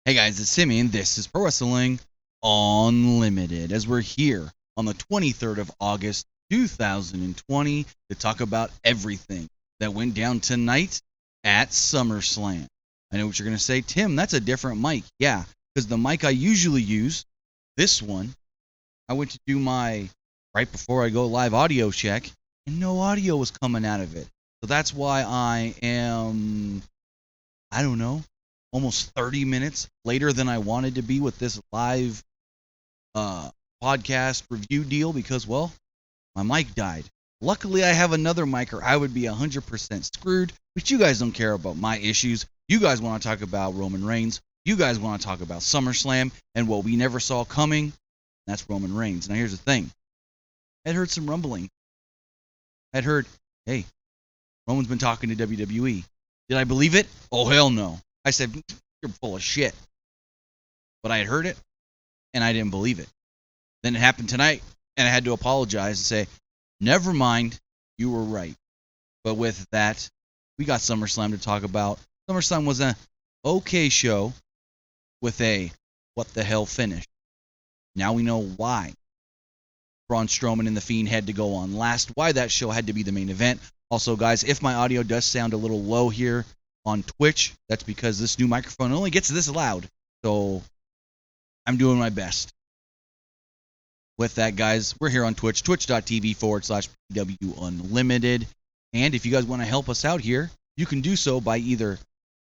Hey guys, it's Timmy, and this is Pro Wrestling Unlimited. As we're here on the 23rd of August, 2020, to talk about everything that went down tonight at SummerSlam. I know what you're going to say, Tim, that's a different mic. Yeah, because the mic I usually use, this one, I went to do my, right before I go live audio check, and no audio was coming out of it. So that's why I am, I don't know, almost 30 minutes later than I wanted to be with this live podcast review deal because, well, my mic died. Luckily, I have another mic or I would be 100% screwed, but you guys don't care about my issues. You guys want to talk about Roman Reigns. You guys want to talk about SummerSlam and what we never saw coming. That's Roman Reigns. Now, here's the thing. I'd heard some rumbling. I'd heard, hey, Roman's been talking to WWE. Did I believe it? Oh, hell no. I said, you're full of shit. But I had heard it, and I didn't believe it. Then it happened tonight, and I had to apologize and say, never mind, you were right. But with that, we got SummerSlam to talk about. SummerSlam was an okay show with a what the hell finish. Now we know why Braun Strowman and The Fiend had to go on last, why that show had to be the main event. Also, guys, if my audio does sound a little low here on Twitch, that's because this new microphone only gets this loud. So I'm doing my best. With that, guys, we're here on Twitch, twitch.tv/PWUnlimited. And if you guys want to help us out here, you can do so by either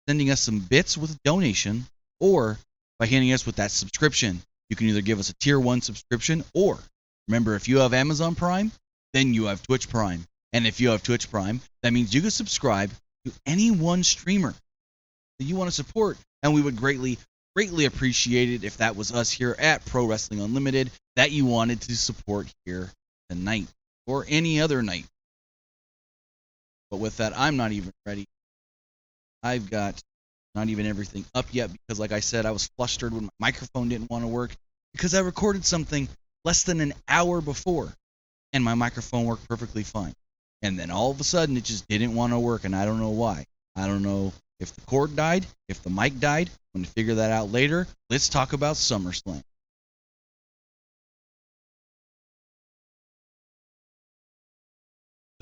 sending us some bits with a donation or by hitting us with that subscription. You can either give us a tier 1 subscription or, remember, if you have Amazon Prime, then you have Twitch Prime. And if you have Twitch Prime, that means you can subscribe to any one streamer that you want to support. And we would greatly appreciate it if that was us here at Pro Wrestling Unlimited that you wanted to support here tonight or any other night. But with that, I'm not even ready. I've got not even everything up yet because, like I said, I was flustered when my microphone didn't want to work because I recorded something less than an hour before and my microphone worked perfectly fine. And then all of a sudden it just didn't want to work, and I don't know why. I don't know if the cord died, if the mic died. I'm going to figure that out later. Let's talk about SummerSlam.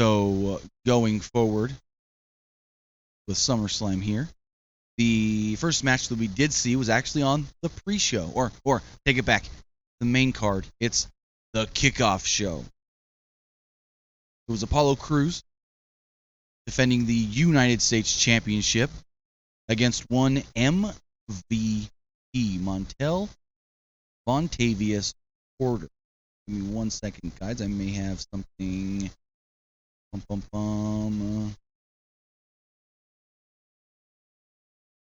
So, going forward with SummerSlam here, the first match that we did see was actually on the pre-show, or take it back, the main card. It's the kickoff show. It was Apollo Crews defending the United States Championship against one MVP, Montel Vontavious Porter. Give me 1 second, guys. I may have something.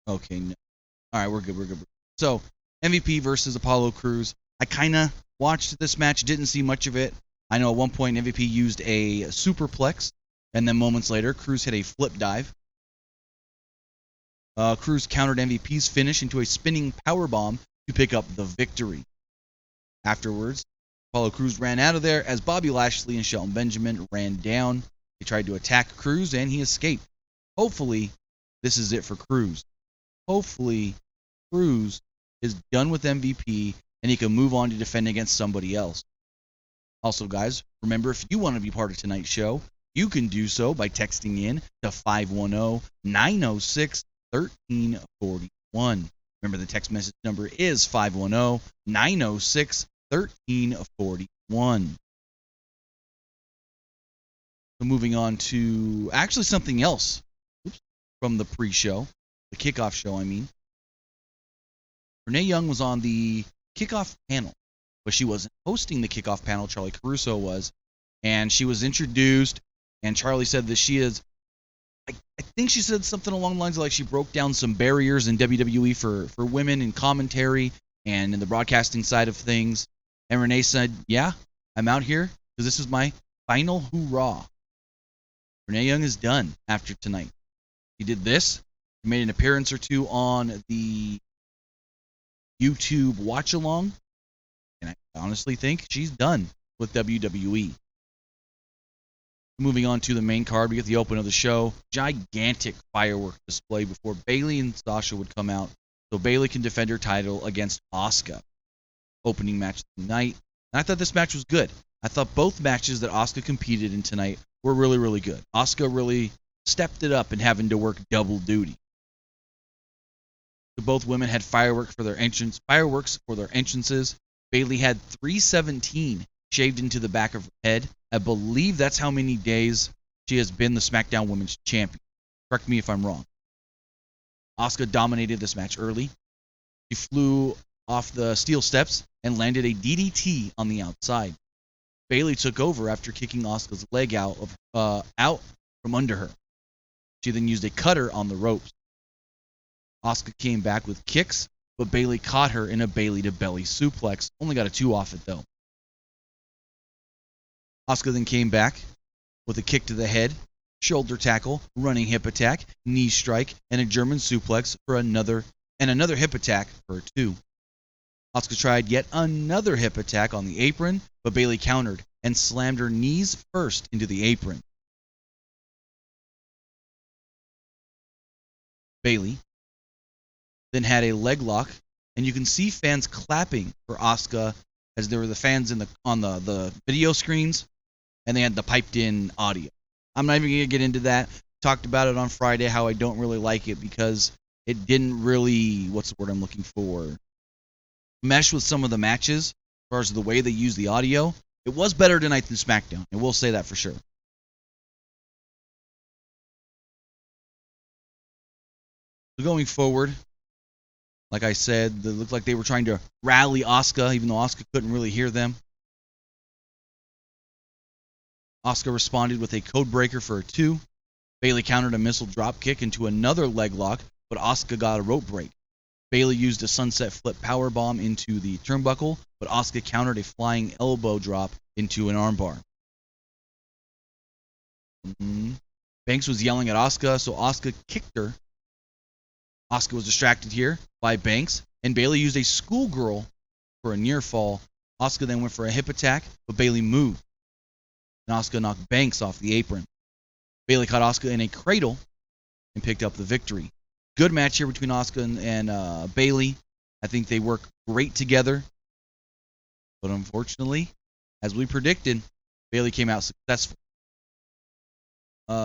Okay, no. All right, we're good. So, MVP versus Apollo Crews. I kind of watched this match, didn't see much of it. I know at one point MVP used a superplex, and then moments later, Crews hit a flip dive. Crews countered MVP's finish into a spinning powerbomb to pick up the victory. Afterwards, Apollo Crews ran out of there as Bobby Lashley and Shelton Benjamin ran down. They tried to attack Crews, and he escaped. Hopefully, this is it for Crews. Hopefully, Crews is done with MVP, and he can move on to defend against somebody else. Also, guys, remember, if you want to be part of tonight's show, you can do so by texting in to 510-906-1341. Remember, the text message number is 510-906-1341. So moving on to actually something else from the pre-show, the kickoff show, I mean. Renee Young was on the kickoff panel, but she wasn't hosting the kickoff panel. Charlie Caruso was, and she was introduced, and Charlie said that she is, I think she said something along the lines of like she broke down some barriers in WWE for women in commentary and in the broadcasting side of things. And Renee said, yeah, I'm out here because this is my final hoorah. Renee Young is done after tonight. She did this. She made an appearance or two on the YouTube watch-along. And I honestly think she's done with WWE. Moving on to the main card, we get the open of the show. Gigantic firework display before Bayley and Sasha would come out so Bayley can defend her title against Asuka. Opening match of the night. And I thought this match was good. I thought both matches that Asuka competed in tonight were really, really good. Asuka really stepped it up in having to work double duty. So both women had fireworks for their entrances. Bayley had 317 shaved into the back of her head. I believe that's how many days she has been the SmackDown Women's Champion. Correct me if I'm wrong. Asuka dominated this match early. She flew off the steel steps and landed a DDT on the outside. Bayley took over after kicking Asuka's leg out from under her. She then used a cutter on the ropes. Asuka came back with kicks, but Bayley caught her in a Bayley-to-belly suplex. Only got a 2 off it, though. Asuka then came back with a kick to the head, shoulder tackle, running hip attack, knee strike, and a German suplex for another hip attack for 2. Asuka tried yet another hip attack on the apron, but Bayley countered and slammed her knees first into the apron. Bayley then had a leg lock, and you can see fans clapping for Asuka as there were the fans on the video screens, and they had the piped-in audio. I'm not even going to get into that. Talked about it on Friday, how I don't really like it because it didn't really, what's the word I'm looking for, mesh with some of the matches as far as the way they use the audio. It was better tonight than SmackDown. I will say that for sure. So going forward, like I said, it looked like they were trying to rally Asuka, even though Asuka couldn't really hear them. Asuka responded with a code breaker for a 2. Bayley countered a missile drop kick into another leg lock, but Asuka got a rope break. Bayley used a sunset flip powerbomb into the turnbuckle, but Asuka countered a flying elbow drop into an armbar. Banks was yelling at Asuka, so Asuka kicked her. Asuka was distracted here by Banks, and Bayley used a schoolgirl for a near fall. Asuka then went for a hip attack, but Bayley moved, and Asuka knocked Banks off the apron. Bayley caught Asuka in a cradle and picked up the victory. Good match here between Asuka and Bayley. I think they work great together. But unfortunately, as we predicted, Bayley came out successful.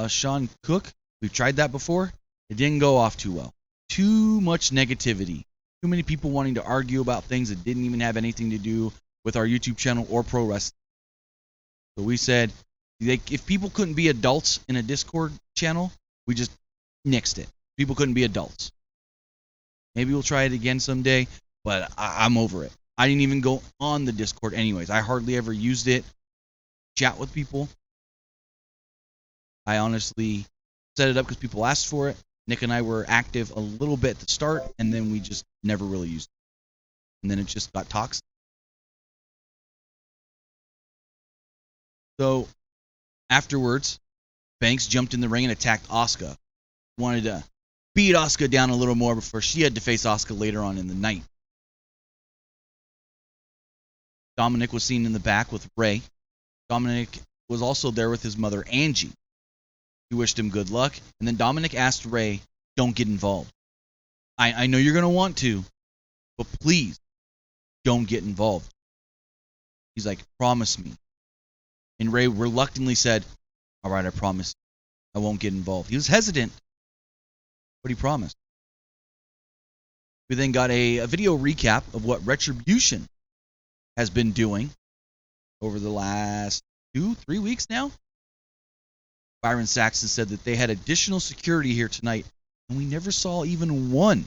Sean Cook, we've tried that before. It didn't go off too well. Too much negativity. Too many people wanting to argue about things that didn't even have anything to do with our YouTube channel or pro wrestling. So we said, if people couldn't be adults in a Discord channel, we just nixed it. People couldn't be adults. Maybe we'll try it again someday, but I'm over it. I didn't even go on the Discord anyways. I hardly ever used it. Chat with people. I honestly set it up because people asked for it. Nick and I were active a little bit at the start, and then we just never really used it. And then it just got toxic. So afterwards, Banks jumped in the ring and attacked Asuka. Wanted to beat Asuka down a little more before she had to face Asuka later on in the night. Dominic was seen in the back with Ray. Dominic was also there with his mother, Angie. He wished him good luck, and then Dominic asked Ray, don't get involved. I know you're going to want to, but please, don't get involved. He's like, promise me. And Ray reluctantly said, all right, I promise. I won't get involved. He was hesitant, but he promised. We then got a video recap of what Retribution has been doing over the last 2-3 weeks now. Byron Saxton said that they had additional security here tonight, and we never saw even one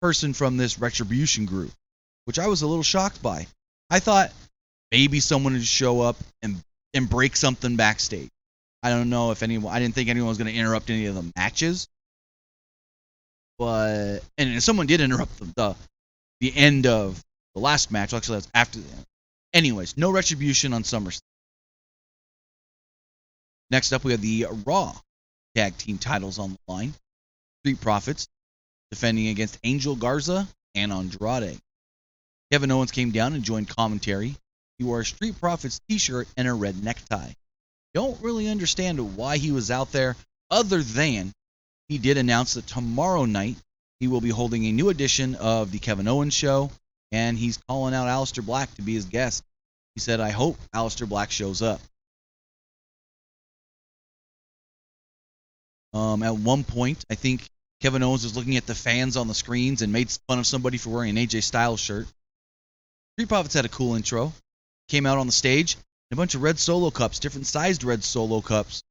person from this Retribution group, which I was a little shocked by. I thought maybe someone would show up and break something backstage. I don't know if anyone, I didn't think anyone was going to interrupt any of the matches. But, and someone did interrupt the end of the last match. Actually, that's after the end. Anyways, no Retribution on SummerSlam. Next up, we have the Raw Tag Team titles on the line. Street Profits defending against Angel Garza and Andrade. Kevin Owens came down and joined commentary. He wore a Street Profits t-shirt and a red necktie. Don't really understand why he was out there, other than he did announce that tomorrow night he will be holding a new edition of the Kevin Owens show, and he's calling out Aleister Black to be his guest. He said, I hope Aleister Black shows up. At one point, I think Kevin Owens was looking at the fans on the screens and made fun of somebody for wearing an AJ Styles shirt. Street Profits had a cool intro. Came out on the stage, and a bunch of red Solo cups, different sized red Solo cups,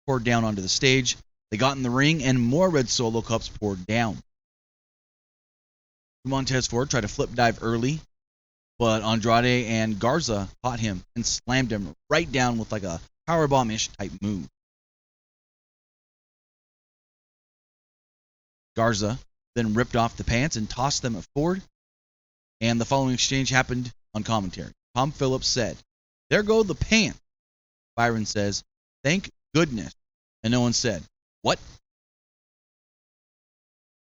poured down onto the stage. They got in the ring, and more red Solo cups poured down. Montez Ford tried to flip dive early, but Andrade and Garza caught him and slammed him right down with like a powerbomb-ish type move. Garza then ripped off the pants and tossed them at Ford, and the following exchange happened on commentary. Tom Phillips said, there go the pants. Byron says, thank goodness. And no one said, what?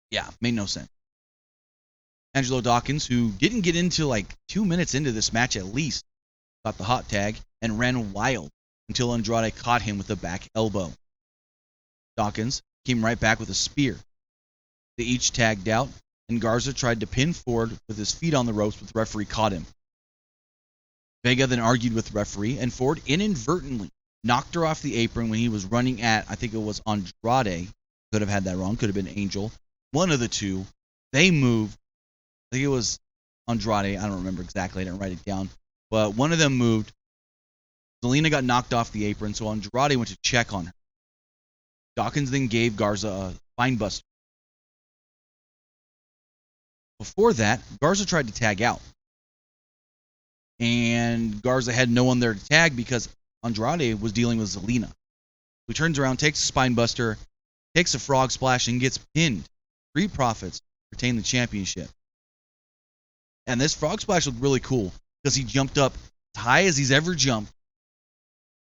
Yeah, made no sense. Angelo Dawkins, who didn't get into like 2 minutes into this match at least, got the hot tag and ran wild until Andrade caught him with a back elbow. Dawkins came right back with a spear. They each tagged out, and Garza tried to pin Ford with his feet on the ropes, but the referee caught him. Vega then argued with the referee, and Ford inadvertently knocked her off the apron when he was running at, I think it was Andrade. Could have had that wrong. Could have been Angel. One of the two. They moved. I think it was Andrade. I don't remember exactly. I didn't write it down. But one of them moved. Zelina got knocked off the apron, so Andrade went to check on her. Dawkins then gave Garza a spinebuster. Before that, Garza tried to tag out. And Garza had no one there to tag because Andrade was dealing with Zelina. He turns around, takes a spinebuster, takes a frog splash, and gets pinned. Street Profits retain the championship. And this frog splash looked really cool because he jumped up as high as he's ever jumped.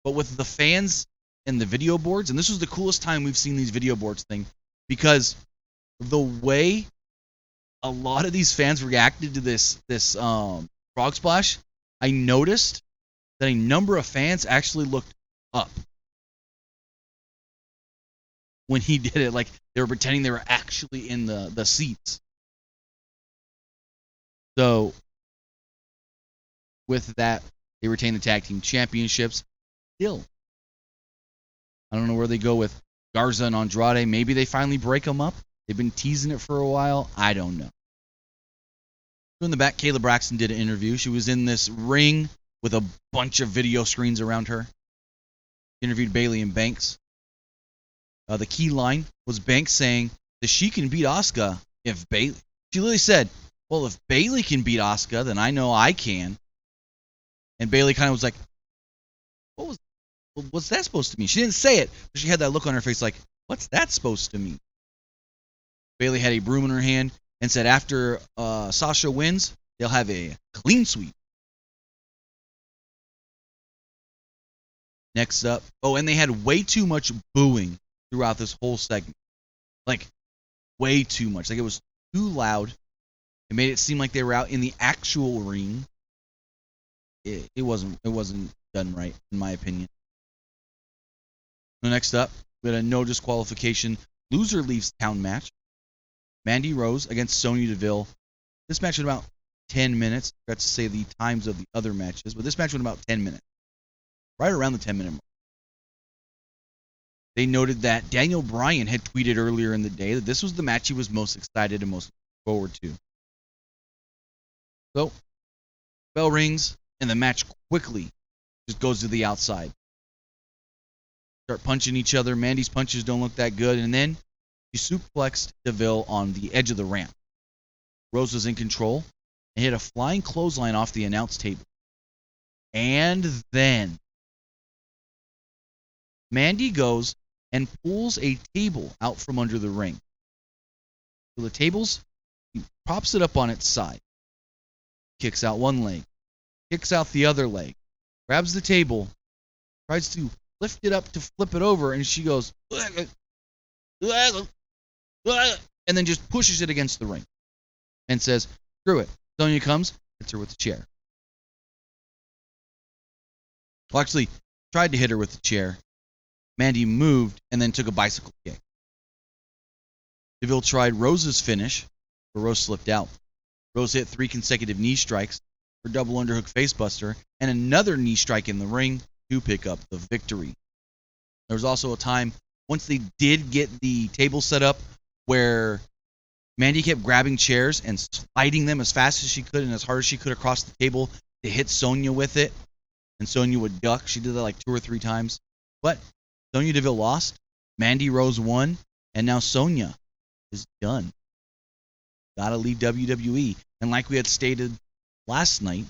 But with the fans and the video boards, and this was the coolest time we've seen these video boards thing, because the way a lot of these fans reacted to this frog splash, I noticed that a number of fans actually looked up when he did it. Like they were pretending they were actually in the seats. So with that, they retain the tag team championships. Still, I don't know where they go with Garza and Andrade. Maybe they finally break them up. They've been teasing it for a while. I don't know. In the back, Kayla Braxton did an interview. She was in this ring with a bunch of video screens around her. Interviewed Bayley and Banks. The key line was Banks saying that she can beat Asuka if Bayley. She literally said, well, if Bayley can beat Asuka, then I know I can. And Bayley kind of was like, what's that supposed to mean? She didn't say it, but she had that look on her face like, what's that supposed to mean? Bayley had a broom in her hand and said after Sasha wins, they'll have a clean sweep. Next up, and they had way too much booing throughout this whole segment. Like, way too much. Like, it was too loud. It made it seem like they were out in the actual ring. It wasn't done right, in my opinion. So next up, we had a no disqualification loser leaves town match. Mandy Rose against Sonya Deville. This match went about 10 minutes. I forgot to say the times of the other matches, but this match went about 10 minutes. Right around the 10-minute mark. They noted that Daniel Bryan had tweeted earlier in the day that this was the match he was most excited and most forward to. So, bell rings, and the match quickly just goes to the outside. Start punching each other. Mandy's punches don't look that good, and then she suplexed Deville on the edge of the ramp. Rose was in control and hit a flying clothesline off the announce table. And then Mandy goes and pulls a table out from under the ring. So the table's, he props it up on its side. Kicks out one leg. Kicks out the other leg. Grabs the table. Tries to lift it up to flip it over, and she goes, and then just pushes it against the ring. And says, screw it. Sonya comes, hits her with the chair. Well, actually, tried to hit her with the chair. Mandy moved and then took a bicycle kick. DeVille tried Rose's finish, but Rose slipped out. Rose hit 3 consecutive knee strikes, her double underhook facebuster, and another knee strike in the ring to pick up the victory. There was also a time, once they did get the table set up, where Mandy kept grabbing chairs and sliding them as fast as she could and as hard as she could across the table to hit Sonya with it, and Sonya would duck. She did that like 2 or 3 times. But Sonya Deville lost, Mandy Rose won, and now Sonya is done. Gotta leave WWE. And like we had stated last night,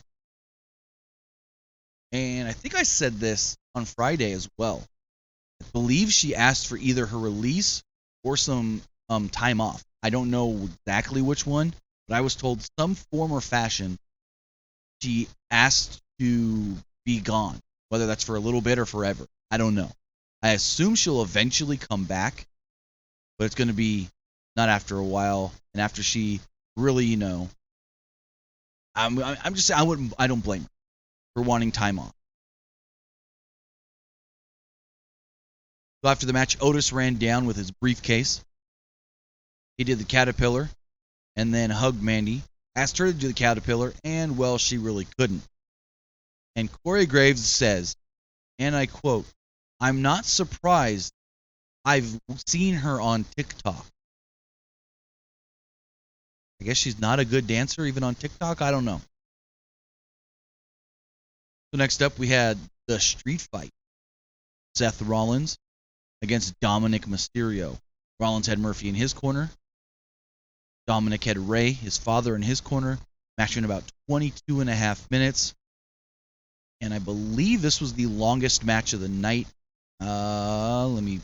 and I think I said this on Friday as well, I believe she asked for either her release or some time off. I don't know exactly which one, but I was told some form or fashion she asked to be gone, whether that's for a little bit or forever. I don't know. I assume she'll eventually come back, but it's going to be not after a while, and after she really, I'm just saying, I don't blame her for wanting time off. So after the match, Otis ran down with his briefcase. He did the caterpillar and then hugged Mandy, asked her to do the caterpillar, and, well, she really couldn't. And Corey Graves says, and I quote, "I'm not surprised. I've seen her on TikTok." I guess she's not a good dancer even on TikTok? I don't know. So next up we had the street fight. Seth Rollins against Dominic Mysterio. Rollins had Murphy in his corner. Dominic had Ray, his father, in his corner. Match in about 22 and a half minutes. And I believe this was the longest match of the night. Let me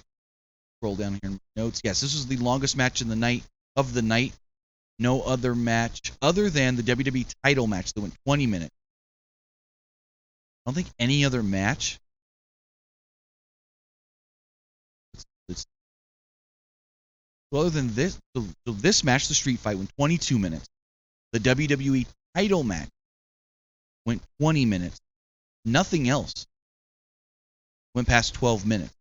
scroll down here in my notes. Yes, this was the longest match of the night. No other match other than the WWE title match that went 20 minutes. I don't think any other match. Well, other than this, so this match, the street fight, went 22 minutes. The WWE title match went 20 minutes. Nothing else went past 12 minutes.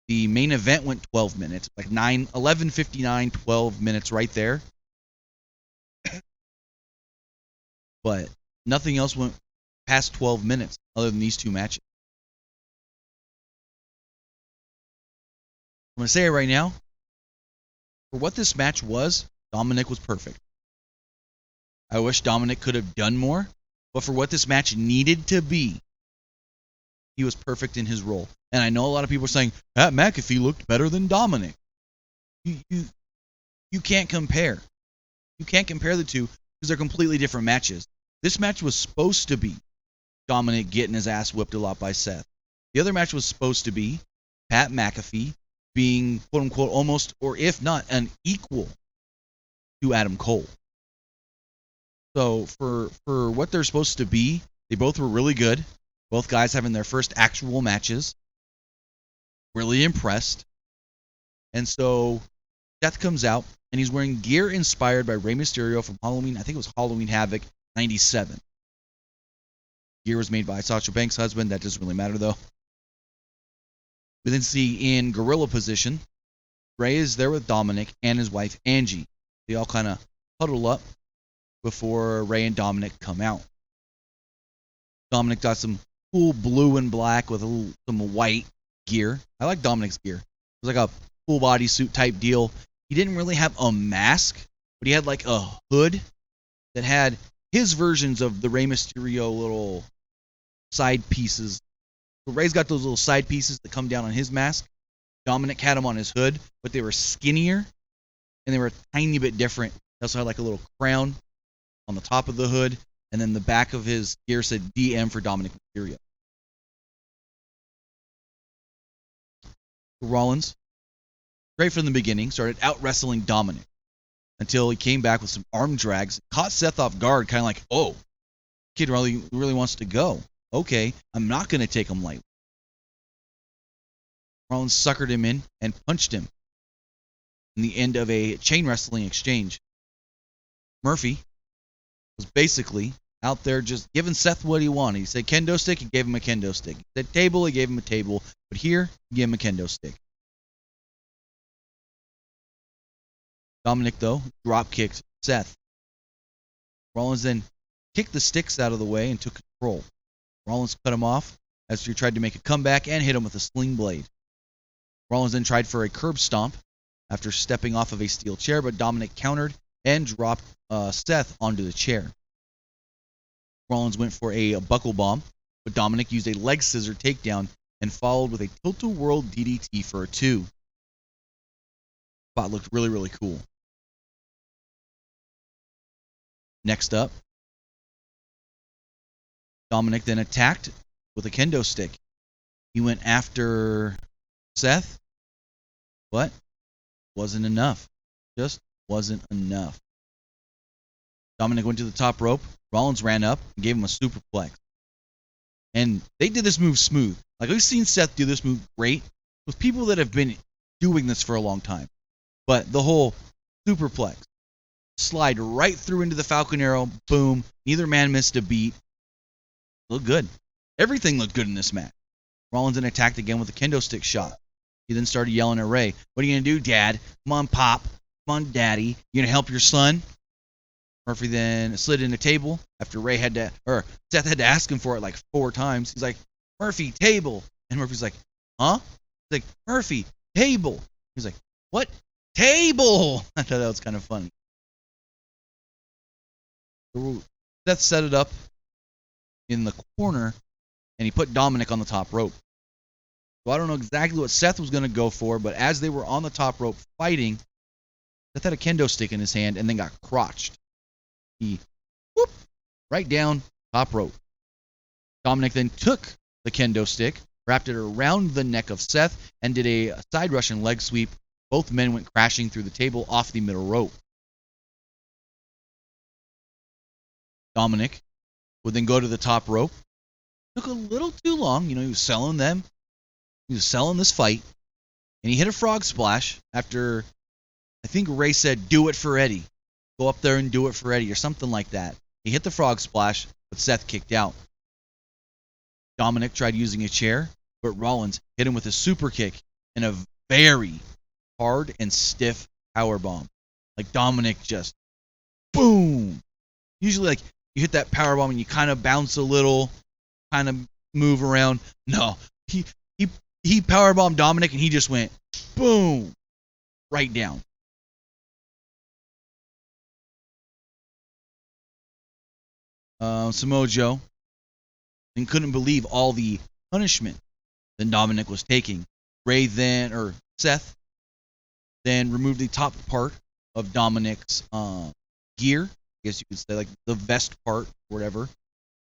The main event went 12 minutes, like 11:59, 12 minutes right there. But nothing else went past 12 minutes other than these 2 matches. I'm going to say it right now. For what this match was, Dominic was perfect. I wish Dominic could have done more, but for what this match needed to be, he was perfect in his role. And I know a lot of people are saying, Pat McAfee looked better than Dominic. You can't compare. You can't compare the two because they're completely different matches. This match was supposed to be Dominic getting his ass whipped a lot by Seth. The other match was supposed to be Pat McAfee being, quote-unquote, almost, or if not, an equal to Adam Cole. So for what they're supposed to be, they both were really good. Both guys having their first actual matches. Really impressed. And so Seth comes out, and he's wearing gear inspired by Rey Mysterio from Halloween. I think it was Halloween Havoc 97. Gear was made by Sasha Banks' husband. That doesn't really matter, though. We then see in gorilla position, Rey is there with Dominic and his wife, Angie. They all kind of huddle up before Rey and Dominic come out. Dominic got some cool blue and black with some white gear. I like Dominic's gear. It was like a full bodysuit type deal. He didn't really have a mask, but he had like a hood that had his versions of the Rey Mysterio little side pieces. So Rey's got those little side pieces that come down on his mask. Dominic had them on his hood, but they were skinnier and they were a tiny bit different. He also had like a little crown on the top of the hood, and then the back of his gear said DM for Dominic Mysterio. Rollins, right from the beginning, started out wrestling Dominic until he came back with some arm drags, caught Seth off guard, kind of like, oh, kid really wants to go. Okay, I'm not going to take him lightly. Rollins suckered him in and punched him in the end of a chain wrestling exchange. Murphy was basically out there just giving Seth what he wanted. He said kendo stick, he gave him a kendo stick. He said table, he gave him a table. But here, he gave him a kendo stick. Dominic, though, drop kicked Seth. Rollins then kicked the sticks out of the way and took control. Rollins cut him off as he tried to make a comeback and hit him with a sling blade. Rollins then tried for a curb stomp after stepping off of a steel chair, but Dominic countered and dropped Seth onto the chair. Rollins went for a buckle bomb, but Dominic used a leg scissor takedown and followed with a tilt-a-whirl DDT for a 2. Spot looked really, really cool. Next up, Dominic then attacked with a kendo stick. He went after Seth, but wasn't enough. Just wasn't enough. Dominic went to the top rope. Rollins ran up and gave him a superplex. And they did this move smooth. Like, we've seen Seth do this move great with people that have been doing this for a long time. But the whole superplex, slide right through into the Falcon Arrow, boom, neither man missed a beat. Looked good. Everything looked good in this match. Rollins then attacked again with a kendo stick shot. He then started yelling at Ray, "What are you going to do, Dad? Come on, Pop. Come on, Daddy. You going to help your son?" Murphy then slid in a table after Seth had to ask him for it like 4 times. He's like, "Murphy, table." And Murphy's like, "Huh?" He's like, "Murphy, table." He's like, "What? Table?" I thought that was kind of funny. Seth set it up in the corner, and he put Dominic on the top rope. So I don't know exactly what Seth was going to go for, but as they were on the top rope fighting, Seth had a kendo stick in his hand and then got crotched. He whoop right down top rope. Dominic then took the kendo stick, wrapped it around the neck of Seth, and did a side Russian leg sweep. Both men went crashing through the table off the middle rope. Dominic would then go to the top rope. Took a little too long. He was selling them. He was selling this fight. And he hit a frog splash after, I think Ray said, "Do it for Eddie. Go up there and do it for Eddie," or something like that. He hit the frog splash, but Seth kicked out. Dominic tried using a chair, but Rollins hit him with a super kick and a very hard and stiff power bomb. Like, Dominic just boom. Usually, like, you hit that power bomb and you kind of bounce a little, kind of move around. No, he power bombed Dominic and he just went boom right down. Samoa Joe and couldn't believe all the punishment that Dominic was taking. Seth then removed the top part of Dominic's gear, I guess you could say, like the vest part or whatever, and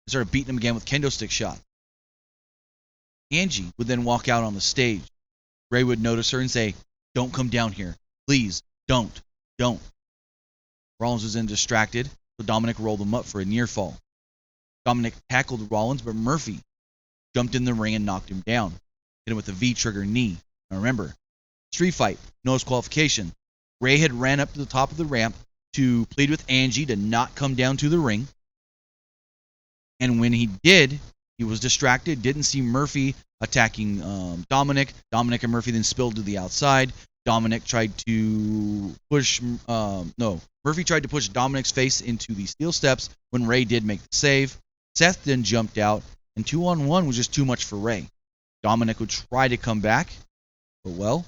started beating him again with kendo stick shots. Angie would then walk out on the stage. Ray would notice her and say, "Don't come down here. Please, don't. Rollins was then distracted, so Dominic rolled him up for a near fall. Dominic tackled Rollins, but Murphy jumped in the ring and knocked him down. Hit him with a V-trigger knee. Now remember, street fight, no disqualification. Ray had ran up to the top of the ramp to plead with Angie to not come down to the ring. And when he did, he was distracted, didn't see Murphy attacking Dominic. Dominic and Murphy then spilled to the outside. Murphy tried to push Dominic's face into the steel steps when Ray did make the save. Seth then jumped out, and 2-on-1 was just too much for Ray. Dominic would try to come back, but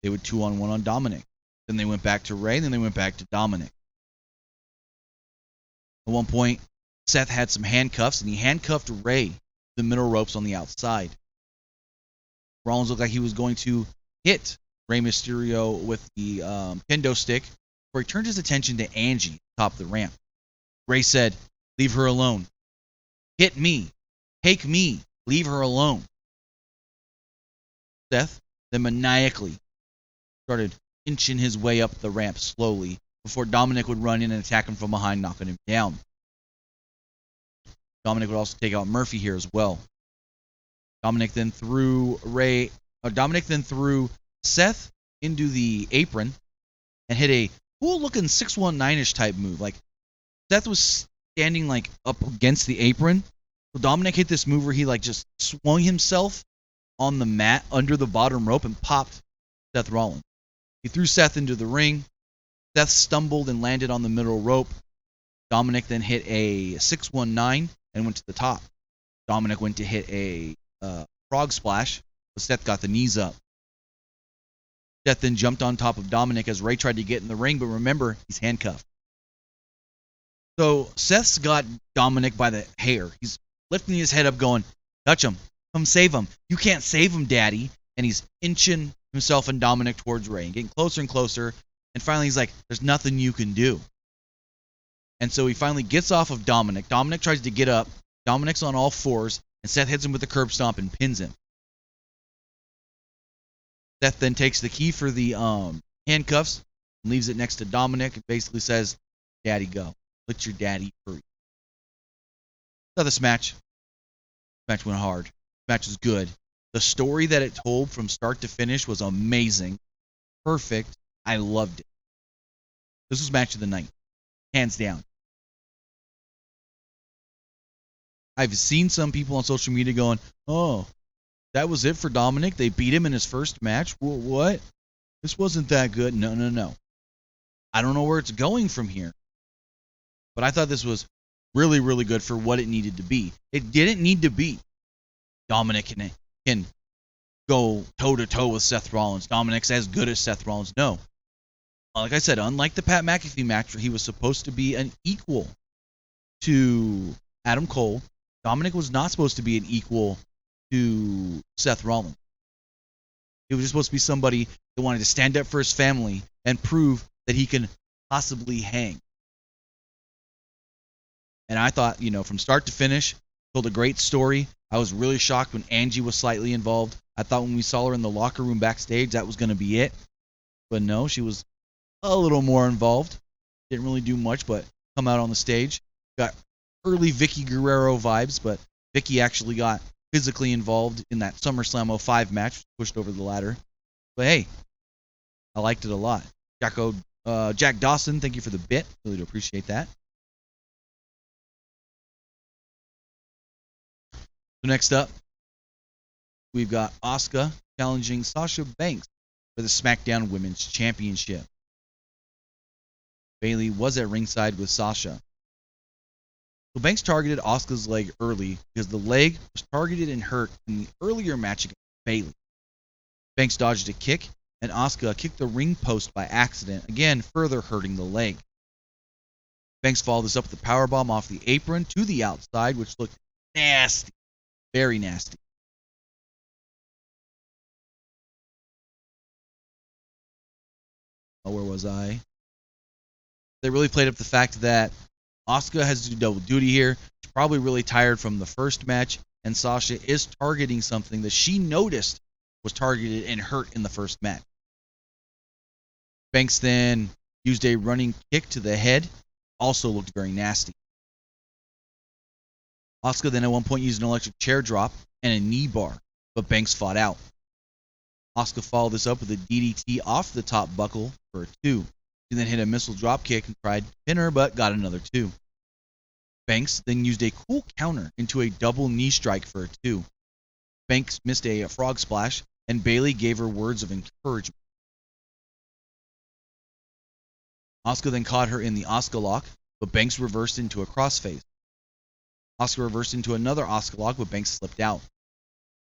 they would 2-on-1 on Dominic. Then they went back to Ray, then they went back to Dominic. At one point, Seth had some handcuffs, and he handcuffed Ray to the middle ropes on the outside. Rollins looked like he was going to hit Rey Mysterio with the kendo stick, where he turned his attention to Angie, top of the ramp. Ray said, "Leave her alone. Hit me. Take me. Leave her alone." Seth then maniacally started inching his way up the ramp slowly before Dominic would run in and attack him from behind, knocking him down. Dominic would also take out Murphy here as well. Dominic then threw Seth into the apron and hit a cool-looking 619-ish type move. Like, Seth was standing like up against the apron. So Dominic hit this move where he like just swung himself on the mat under the bottom rope and popped Seth Rollins. He threw Seth into the ring. Seth stumbled and landed on the middle rope. Dominic then hit a 619 and went to the top. Dominic went to hit a frog splash, but Seth got the knees up. Seth then jumped on top of Dominic as Ray tried to get in the ring, but remember, he's handcuffed. So Seth's got Dominic by the hair. He's lifting his head up going, touch him. Come save him. You can't save him, Daddy. And he's inching himself and Dominic towards Ray and getting closer and closer. And finally he's like, there's nothing you can do. And so he finally gets off of Dominic. Dominic tries to get up. Dominic's on all fours. And Seth hits him with a curb stomp and pins him. Seth then takes the key for the handcuffs and leaves it next to Dominic and basically says, Daddy, go. Let your daddy free. So this match went hard. This match was good. The story that it told from start to finish was amazing. Perfect. I loved it. This was match of the night. Hands down. I've seen some people on social media going, oh, that was it for Dominic? They beat him in his first match? What? This wasn't that good. No. I don't know where it's going from here. But I thought this was really, really good for what it needed to be. It didn't need to be Dominic can go toe-to-toe with Seth Rollins. Dominic's as good as Seth Rollins. No. Like I said, unlike the Pat McAfee match where he was supposed to be an equal to Adam Cole, Dominic was not supposed to be an equal to Seth Rollins. He was just supposed to be somebody that wanted to stand up for his family and prove that he can possibly hang. And I thought, from start to finish, told a great story. I was really shocked when Angie was slightly involved. I thought when we saw her in the locker room backstage, that was going to be it. But no, she was a little more involved. Didn't really do much, but come out on the stage. Got early Vicky Guerrero vibes, but Vicky actually got physically involved in that SummerSlam 05 match, pushed over the ladder. But hey, I liked it a lot. Jack Dawson, thank you for the bit. Really do appreciate that. So next up, we've got Asuka challenging Sasha Banks for the Smackdown Women's Championship. Bayley was at ringside with Sasha. So Banks targeted Asuka's leg early because the leg was targeted and hurt in the earlier match against Bayley. Banks dodged a kick, and Asuka kicked the ring post by accident, again further hurting the leg. Banks followed this up with a powerbomb off the apron to the outside, which looked nasty. Very nasty. Oh, where was I? They really played up the fact that Asuka has to do double duty here. She's probably really tired from the first match, and Sasha is targeting something that she noticed was targeted and hurt in the first match. Banks then used a running kick to the head. Also looked very nasty. Asuka then at one point used an electric chair drop and a knee bar, but Banks fought out. Asuka followed this up with a DDT off the top buckle for a 2. She then hit a missile drop kick and tried to pin her, but got another 2. Banks then used a cool counter into a double knee strike for a 2. Banks missed a frog splash, and Bayley gave her words of encouragement. Asuka then caught her in the Asuka lock, but Banks reversed into a crossface. Asuka reversed into another Asuka lock, but Banks slipped out.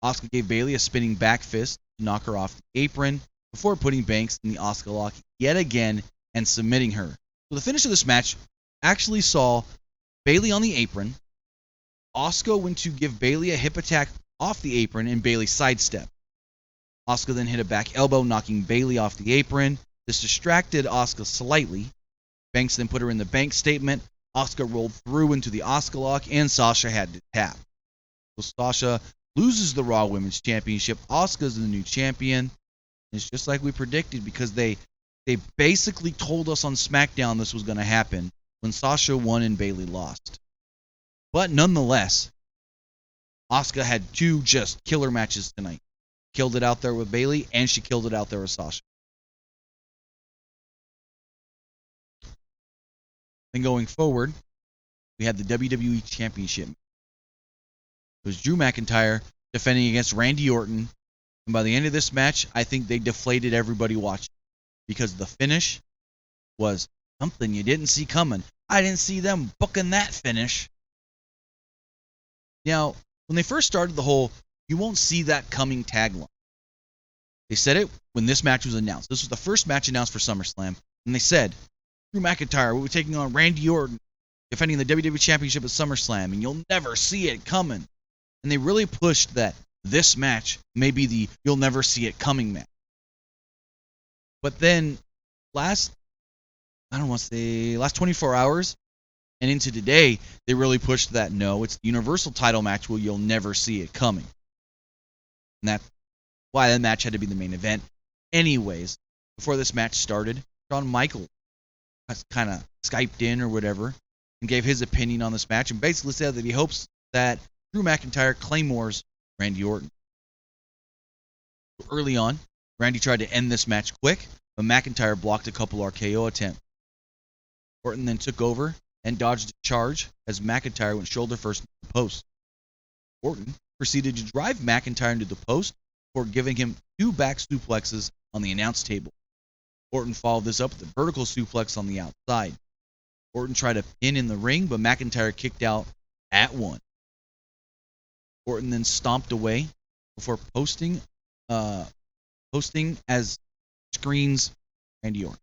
Asuka gave Bayley a spinning back fist to knock her off the apron before putting Banks in the Asuka lock yet again and submitting her. So the finish of this match actually saw Bayley on the apron. Asuka went to give Bayley a hip attack off the apron, and Bayley sidestepped. Asuka then hit a back elbow, knocking Bayley off the apron. This distracted Asuka slightly. Banks then put her in the bank statement. Asuka rolled through into the Asuka lock, and Sasha had to tap. So Sasha loses the Raw Women's Championship. Asuka's the new champion. It's just like we predicted, because they basically told us on SmackDown this was going to happen when Sasha won and Bayley lost. But nonetheless, Asuka had 2 just killer matches tonight. Killed it out there with Bayley, and she killed it out there with Sasha. Then going forward, we had the WWE Championship. It was Drew McIntyre defending against Randy Orton. And by the end of this match, I think they deflated everybody watching, because the finish was something you didn't see coming. I didn't see them booking that finish. Now, when they first started the whole "you won't see that coming" tagline, they said it when this match was announced. This was the first match announced for SummerSlam, and they said, Drew McIntyre will be taking on Randy Orton, defending the WWE Championship at SummerSlam, and you'll never see it coming. And they really pushed that this match may be the "you'll never see it coming" match. But then last 24 hours and into today, they really pushed that no, it's the Universal title match where you'll never see it coming. And that's why that match had to be the main event. Anyways, before this match started, Shawn Michaels kind of Skyped in or whatever and gave his opinion on this match and basically said that he hopes that Drew McIntyre claymores Randy Orton. Early on, Randy tried to end this match quick, but McIntyre blocked a couple RKO attempts. Orton then took over and dodged a charge as McIntyre went shoulder first into the post. Orton proceeded to drive McIntyre into the post before giving him 2 back suplexes on the announce table. Orton followed this up with a vertical suplex on the outside. Orton tried to pin in the ring, but McIntyre kicked out at 1. Orton then stomped away before posting as screens Randy Orton.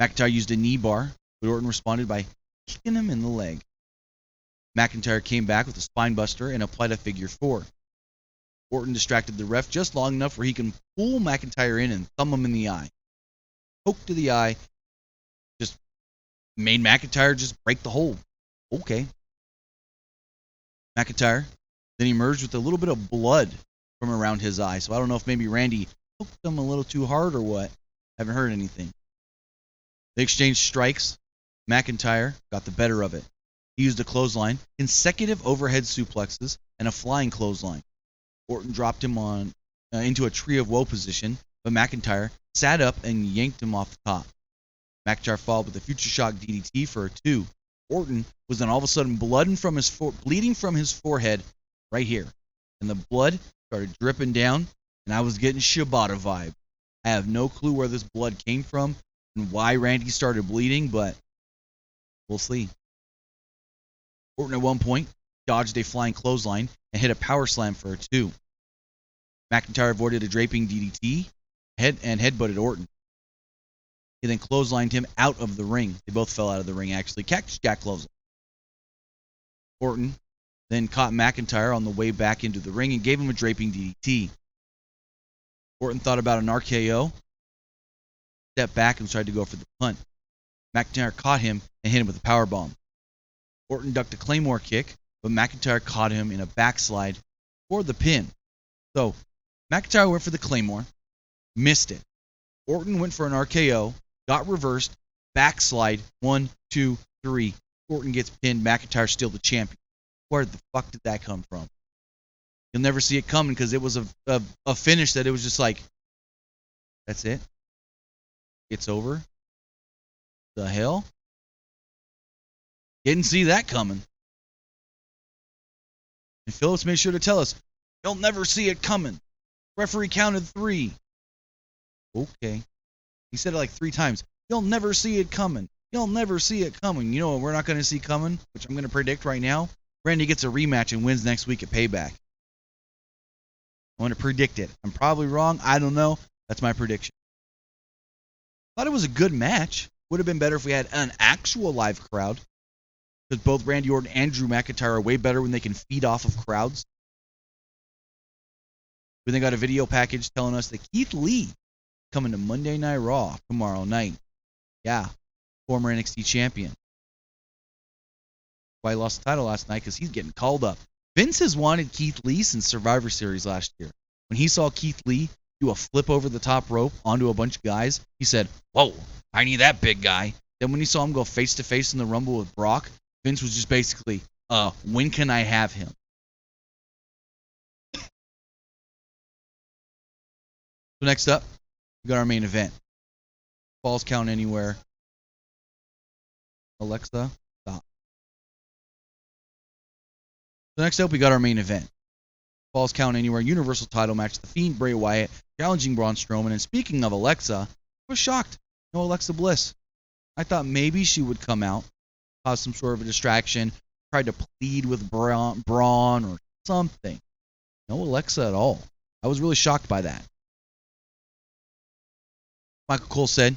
McIntyre used a knee bar, but Orton responded by kicking him in the leg. McIntyre came back with a spine buster and applied a figure 4. Orton distracted the ref just long enough where he can pull McIntyre in and thumb him in the eye. Poke to the eye just made McIntyre just break the hold. Okay. McIntyre then emerged with a little bit of blood from around his eye, so I don't know if maybe Randy poked him a little too hard or what. Haven't heard anything. They exchanged strikes. McIntyre got the better of it. He used a clothesline, consecutive overhead suplexes, and a flying clothesline. Orton dropped him into a tree of woe position, but McIntyre sat up and yanked him off the top. McIntyre followed with a future shock DDT for a 2. Orton was then all of a sudden bleeding from his forehead right here. And the blood started dripping down, and I was getting Shibata vibe. I have no clue where this blood came from and why Randy started bleeding, but we'll see. Orton at one point dodged a flying clothesline and hit a power slam for a 2. McIntyre avoided a draping DDT and headbutted Orton. He then clotheslined him out of the ring. They both fell out of the ring, actually. Cactus Jack clothesline. Orton then caught McIntyre on the way back into the ring and gave him a draping DDT. Orton thought about an RKO, stepped back and tried to go for the punt. McIntyre caught him and hit him with a powerbomb. Orton ducked a Claymore kick, but McIntyre caught him in a backslide for the pin. So, McIntyre went for the Claymore, missed it. Orton went for an RKO, got reversed, backslide, 1, 2, 3. Orton gets pinned, McIntyre's still the champion. Where the fuck did that come from? You'll never see it coming because it was a finish that it was just like, that's it? It's over? The hell? Didn't see that coming. And Phillips made sure to tell us, you'll never see it coming. Referee counted 3. Okay. He said it like 3 times. You'll never see it coming. You'll never see it coming. You know what we're not going to see coming, which I'm going to predict right now? Randy gets a rematch and wins next week at Payback. I want to predict it. I'm probably wrong. I don't know. That's my prediction. Thought it was a good match. Would have been better if we had an actual live crowd. Because both Randy Orton and Drew McIntyre are way better when they can feed off of crowds. We then got a video package telling us that Keith Lee coming to Monday Night Raw tomorrow night. Yeah, former NXT champion. Why he lost the title last night, because he's getting called up. Vince has wanted Keith Lee since Survivor Series last year. When he saw Keith Lee do a flip over the top rope onto a bunch of guys, he said, whoa, I need that big guy. Then when he saw him go face-to-face in the Rumble with Brock, Vince was just basically, when can I have him? So next up, we got our main event. Falls count anywhere. Alexa, stop. So next up, we got our main event. Falls count anywhere. Universal title match. The Fiend Bray Wyatt challenging Braun Strowman. And speaking of Alexa, I was shocked. No Alexa Bliss. I thought maybe she would come out, cause some sort of a distraction, tried to plead with Braun or something. No Alexa at all. I was really shocked by that. Michael Cole said,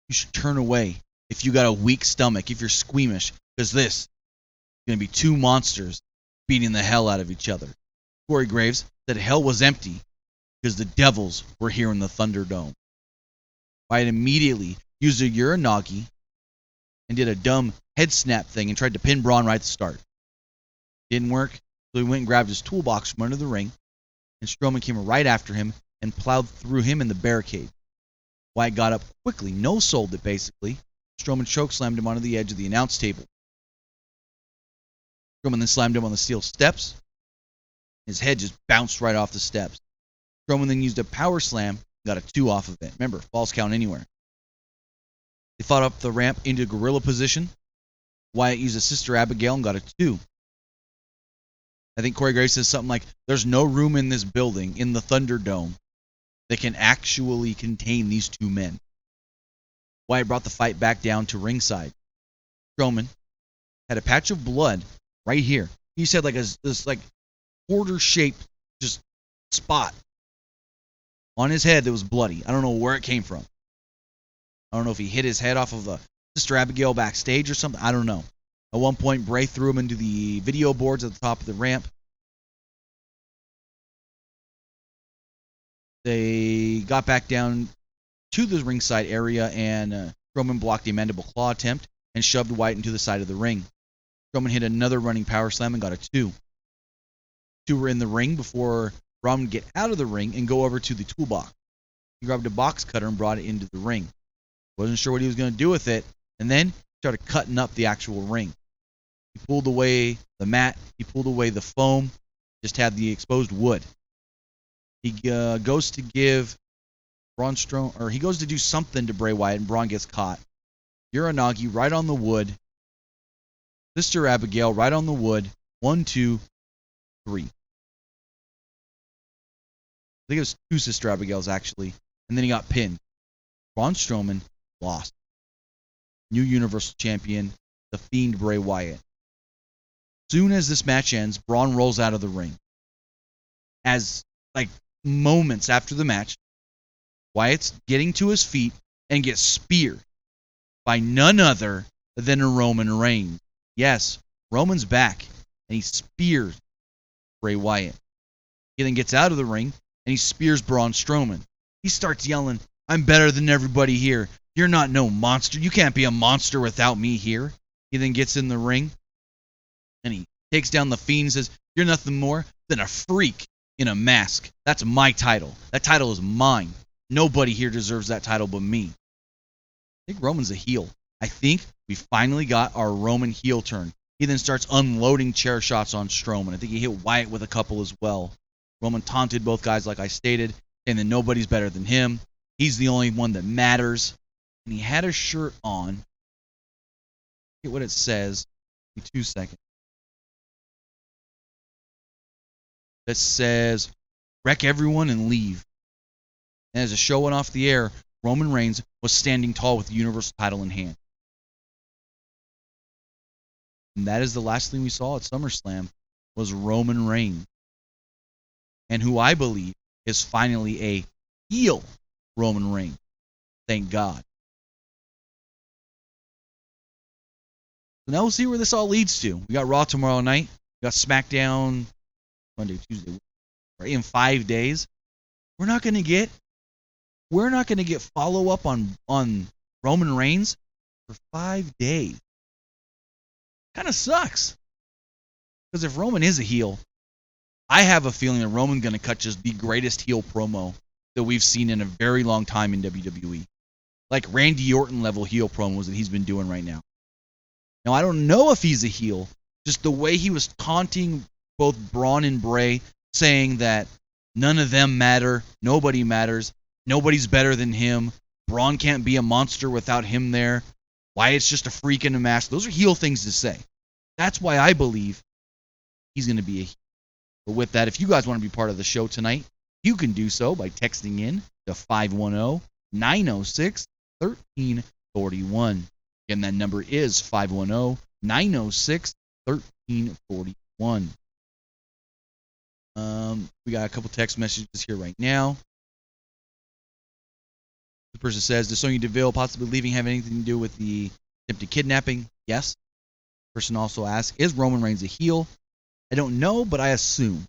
you should turn away if you got a weak stomach, if you're squeamish, because this is going to be two monsters beating the hell out of each other. Corey Graves said hell was empty because the devils were here in the Thunderdome. Wyatt immediately used a Uranagi and did a dumb head snap thing and tried to pin Braun right at the start. Didn't work, so he went and grabbed his toolbox from under the ring, and Strowman came right after him and plowed through him in the barricade. Wyatt got up quickly, no-sold it basically. Strowman chokeslammed him onto the edge of the announce table. Strowman then slammed him on the steel steps. His head just bounced right off the steps. Strowman then used a power slam, got a 2 off of it. Remember, falls count anywhere. They fought up the ramp into gorilla position. Wyatt used a Sister Abigail and got a 2. I think Corey Graves says something like, there's no room in this building, in the Thunderdome, that can actually contain these 2 men. Wyatt brought the fight back down to ringside. Strowman had a patch of blood right here. He said like this like quarter-shaped just spot on his head that was bloody. I don't know where it came from. I don't know if he hit his head off of the Sister Abigail backstage or something. I don't know. At one point, Bray threw him into the video boards at the top of the ramp. They got back down to the ringside area, and Strowman blocked a mandible claw attempt and shoved Wyatt into the side of the ring. Strowman hit another running power slam and got a 2. 2 were in the ring before Braun would get out of the ring and go over to the toolbox. He grabbed a box cutter and brought it into the ring. Wasn't sure what he was going to do with it, and then he started cutting up the actual ring. He pulled away the mat, he pulled away the foam, just had the exposed wood. He goes to give Braun Strowman, or he goes to do something to Bray Wyatt, and Braun gets caught. Uranagi right on the wood. Sister Abigail right on the wood. 1, 2, 3. I think it was 2 Sister Abigails, actually. And then he got pinned. Braun Strowman lost. New Universal Champion, the Fiend Bray Wyatt. Soon as this match ends, Braun rolls out of the ring. As, moments after the match, Wyatt's getting to his feet and gets speared by none other than a Roman Reigns. Yes, Roman's back, and he spears Bray Wyatt. He then gets out of the ring, and he spears Braun Strowman. He starts yelling, I'm better than everybody here. You're not no monster. You can't be a monster without me here. He then gets in the ring, and he takes down the Fiend and says, you're nothing more than a freak in a mask. That's my title. That title is mine. Nobody here deserves that title but me. I think Roman's a heel. I think we finally got our Roman heel turn. He then starts unloading chair shots on Strowman. I think he hit Wyatt with a couple as well. Roman taunted both guys like I stated, saying that nobody's better than him. He's the only one that matters. And he had a shirt on. Get what it says. Give me 2 seconds. That says, wreck everyone and leave. And as the show went off the air, Roman Reigns was standing tall with the Universal title in hand. And that is the last thing we saw at SummerSlam was Roman Reigns. And who I believe is finally a heel Roman Reigns. Thank God. So now we'll see where this all leads to. We got Raw tomorrow night. We got Smackdown Monday, Tuesday, right, in 5 days. We're not going to get follow-up on Roman Reigns for 5 days. Kind of sucks. Because if Roman is a heel, I have a feeling that Roman's going to cut just the greatest heel promo that we've seen in a very long time in WWE. Like Randy Orton level heel promos that he's been doing right now. Now, I don't know if he's a heel. Just the way he was taunting both Braun and Bray, saying that none of them matter, nobody matters, nobody's better than him, Braun can't be a monster without him there, Wyatt's just a freak in a mask. Those are heel things to say. That's why I believe he's going to be a heel. But with that, if you guys want to be part of the show tonight, you can do so by texting in to 510-906 1341. Again, that number is 510-906-1341. We got a couple text messages here right now. The person says, does Sonya Deville possibly leaving have anything to do with the attempted kidnapping? Yes. The person also asks, is Roman Reigns a heel? I don't know, but I assume.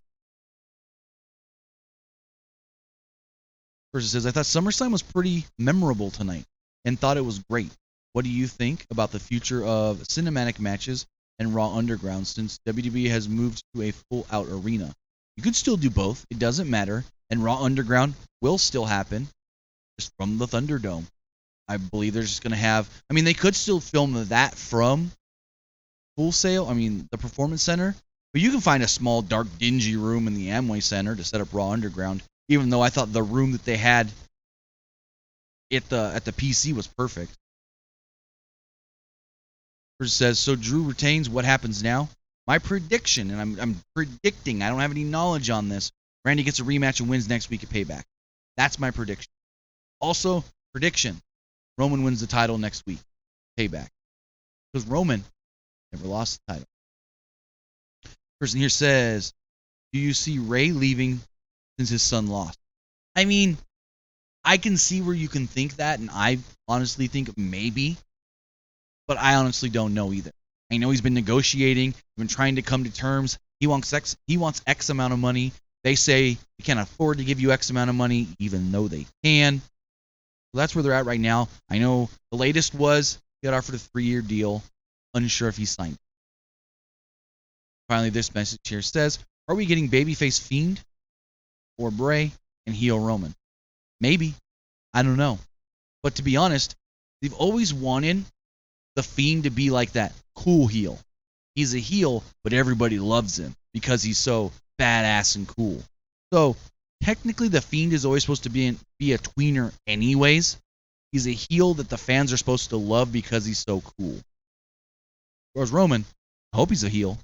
The person says, I thought SummerSlam was pretty memorable tonight and thought it was great. What do you think about the future of cinematic matches and Raw Underground since WWE has moved to a full-out arena? You could still do both. It doesn't matter. And Raw Underground will still happen just from the Thunderdome. I believe they're just going to have... I mean, they could still film that from Full Sail, the Performance Center. But you can find a small, dark, dingy room in the Amway Center to set up Raw Underground. Even though I thought the room that they had at the PC was perfect. Says, so Drew retains, what happens now? My prediction, and I'm predicting, I don't have any knowledge on this, Randy gets a rematch and wins next week at Payback. That's my prediction. Also, prediction, Roman wins the title next week. Payback. Because Roman never lost the title. Person here says, do you see Ray leaving since his son lost? I mean, I can see where you can think that, and I honestly think maybe. But I honestly don't know either. I know he's been negotiating, been trying to come to terms. He wants X amount of money. They say we can't afford to give you X amount of money, even though they can. So that's where they're at right now. I know the latest was he got offered a 3-year deal. Unsure if he signed it. Finally, this message here says, are we getting babyface Fiend or Bray and heel Roman? Maybe. I don't know. But to be honest, they've always wanted the Fiend to be like that cool heel. He's a heel, but everybody loves him because he's so badass and cool. So technically the Fiend is always supposed to be a tweener anyways. He's a heel that the fans are supposed to love because he's so cool. Whereas Roman, I hope he's a heel.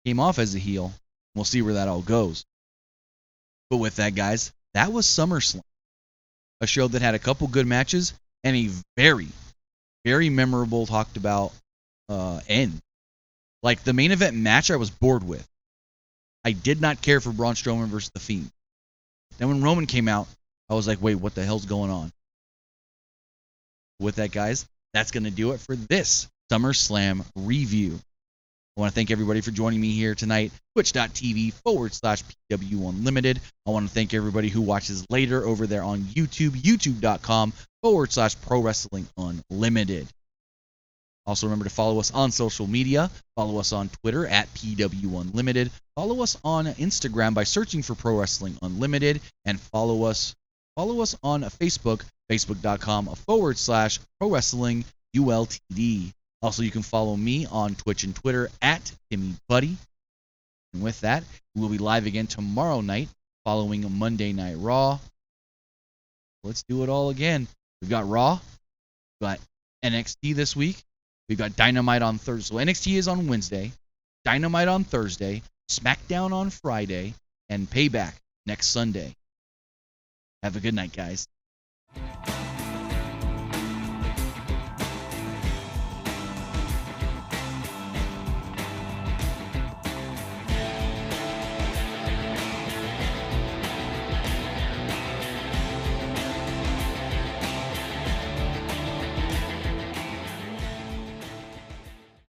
Came off as a heel. We'll see where that all goes. But with that, guys, that was SummerSlam. A show that had a couple good matches and a very, very memorable, talked about end. Like, the main event match I was bored with. I did not care for Braun Strowman versus The Fiend. Then when Roman came out, I was like, wait, what the hell's going on? With that, guys, that's going to do it for this SummerSlam review. I want to thank everybody for joining me here tonight. Twitch.tv/PWUnlimited. I want to thank everybody who watches later over there on YouTube, youtube.com/Pro Wrestling Unlimited. Also, remember to follow us on social media. Follow us on Twitter at PWUnlimited. Follow us on Instagram by searching for Pro Wrestling Unlimited. And follow us on Facebook, facebook.com/Pro Wrestling ULTD. Also, you can follow me on Twitch and Twitter at TimmyBuddy. And with that, we'll be live again tomorrow night following a Monday Night Raw. Let's do it all again. We've got Raw. We've got NXT this week. We've got Dynamite on Thursday. So NXT is on Wednesday. Dynamite on Thursday. Smackdown on Friday. And Payback next Sunday. Have a good night, guys.